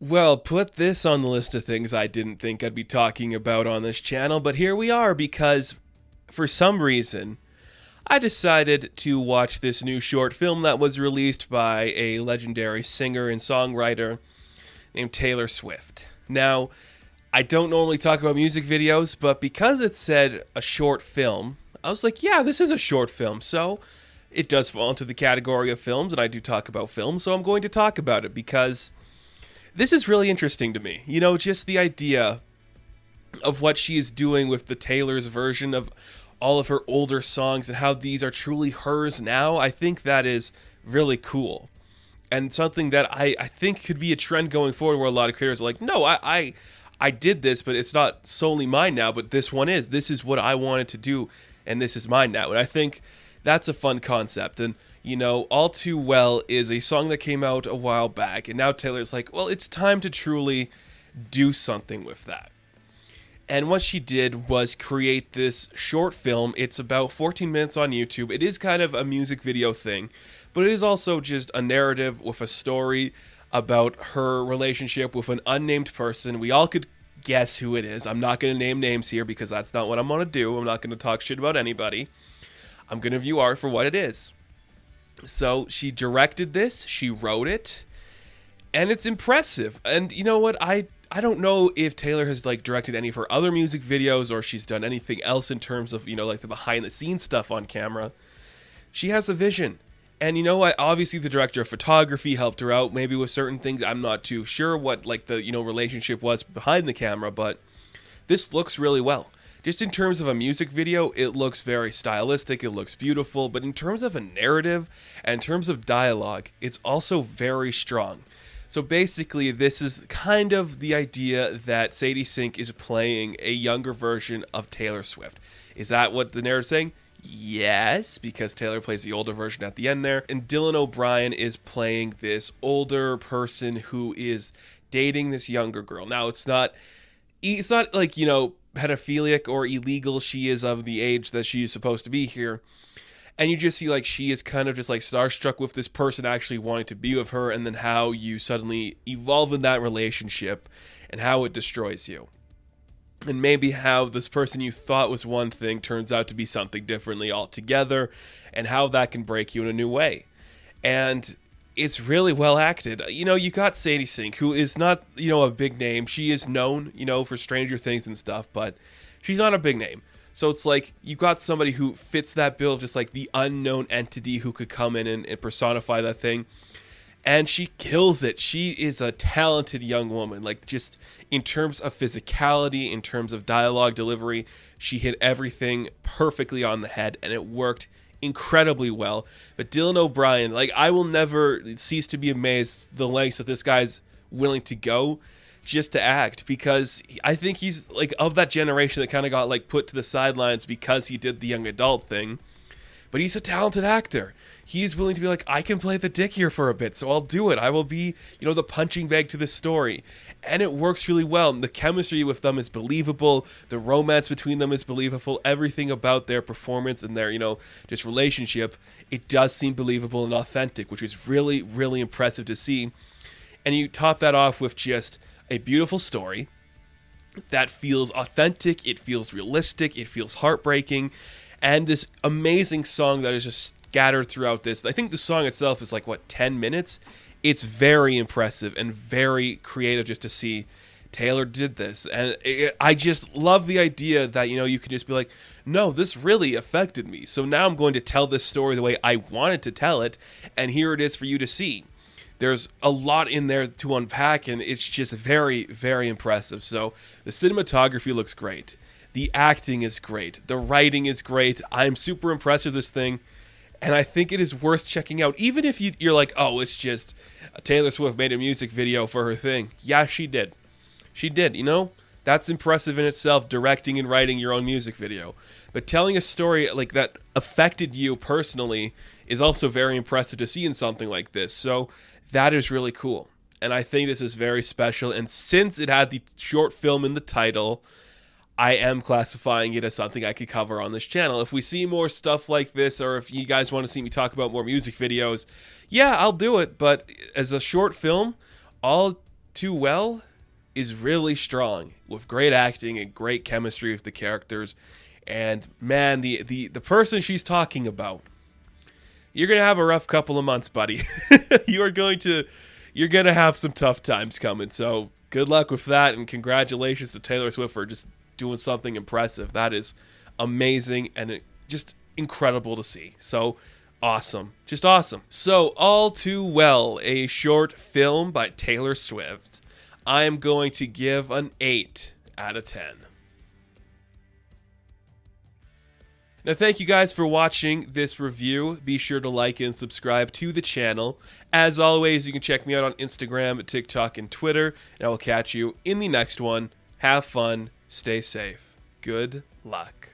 Well, put this on the list of things I didn't think I'd be talking about on this channel, but here we are because for some reason I decided to watch this new short film that was released by a legendary singer and songwriter named Taylor Swift. Now, I don't normally talk about music videos, but because it said a short film, I was like, yeah, this is a short film, so it does fall into the category of films, and I do talk about films, so I'm going to talk about it because this is really interesting to me. You know, just the idea of what she is doing with the Taylor's version of all of her older songs and how these are truly hers now. I think that is really cool. And something that I think could be a trend going forward where a lot of creators are like, no, I did this, but it's not solely mine now, but this one is. This is what I wanted to do, and this is mine now. And I think that's a fun concept. And, you know, All Too Well is a song that came out a while back, and now Taylor's like, well, it's time to truly do something with that. And what she did was create this short film. It's about 14 minutes on YouTube. It is kind of a music video thing, but it is also just a narrative with a story about her relationship with an unnamed person. We all could guess who it is. I'm not going to name names here because that's not what I'm going to do. I'm not going to talk shit about anybody. I'm going to view art for what it is. So she directed this, she wrote it, and it's impressive. And you know what? I don't know if Taylor has like directed any of her other music videos or she's done anything else in terms of, you know, like the behind the scenes stuff on camera. She has a vision. And you know what? Obviously the director of photography helped her out maybe with certain things. I'm not too sure what like the, you know, relationship was behind the camera, but this looks really well. Just in terms of a music video, it looks very stylistic, it looks beautiful, but in terms of a narrative and in terms of dialogue, it's also very strong. So basically, this is kind of the idea that Sadie Sink is playing a younger version of Taylor Swift. Is that what the narrative's saying? Yes, because Taylor plays the older version at the end there. And Dylan O'Brien is playing this older person who is dating this younger girl. Now, it's not like, you know, pedophilic or illegal. She is of the age that she is supposed to be here. And you just see like she is kind of just like starstruck with this person actually wanting to be with her, and then how you suddenly evolve in that relationship and how it destroys you. And maybe how this person you thought was one thing turns out to be something differently altogether, and how that can break you in a new way. And it's really well acted. You know, you got Sadie Sink, who is not, you know, a big name. She is known, you know, for Stranger Things and stuff, but she's not a big name. So it's like you got somebody who fits that bill of just like the unknown entity who could come in and personify that thing. And she kills it. She is a talented young woman. Like, just in terms of physicality, in terms of dialogue delivery, she hit everything perfectly on the head, and it worked incredibly well. But Dylan O'Brien, like, I will never cease to be amazed the lengths that this guy's willing to go just to act, because I think he's like of that generation that kind of got like put to the sidelines because he did the young adult thing. But he's a talented actor. He's willing to be like, I can play the dick here for a bit, so I'll do it. I will be, you know, the punching bag to this story. And it works really well. And the chemistry with them is believable. The romance between them is believable. Everything about their performance and their, you know, just relationship, it does seem believable and authentic, which is really, really impressive to see. And you top that off with just a beautiful story that feels authentic, it feels realistic, it feels heartbreaking, and this amazing song that is just scattered throughout this. I think the song itself is like, what, 10 minutes? It's very impressive and very creative just to see Taylor did this. And I just love the idea that, you know, you can just be like, no, this really affected me. So now I'm going to tell this story the way I wanted to tell it, and here it is for you to see. There's a lot in there to unpack, and it's just very, very impressive. So the cinematography looks great. The acting is great. The writing is great. I'm super impressed with this thing, and I think it is worth checking out. Even if you're like, oh, it's just Taylor Swift made a music video for her thing. Yeah, she did. She did, you know? That's impressive in itself, directing and writing your own music video. But telling a story like that affected you personally is also very impressive to see in something like this. So that is really cool. And I think this is very special. And since it had the short film in the title, I am classifying it as something I could cover on this channel. If we see more stuff like this, or if you guys want to see me talk about more music videos, yeah, I'll do it. But as a short film, All Too Well is really strong with great acting and great chemistry with the characters. And man, the person she's talking about, you're gonna have a rough couple of months, buddy. you're gonna have some tough times coming. So good luck with that, and congratulations to Taylor Swift for just doing something impressive. That is amazing and just incredible to see. So awesome, just awesome. So All Too Well, a short film by Taylor Swift, I am going to give an 8 out of 10. Now, thank you guys for watching this review. Be sure to like and subscribe to the channel. As always, you can check me out on Instagram, TikTok, and Twitter, and I will catch you in the next one. Have fun, stay safe. Good luck.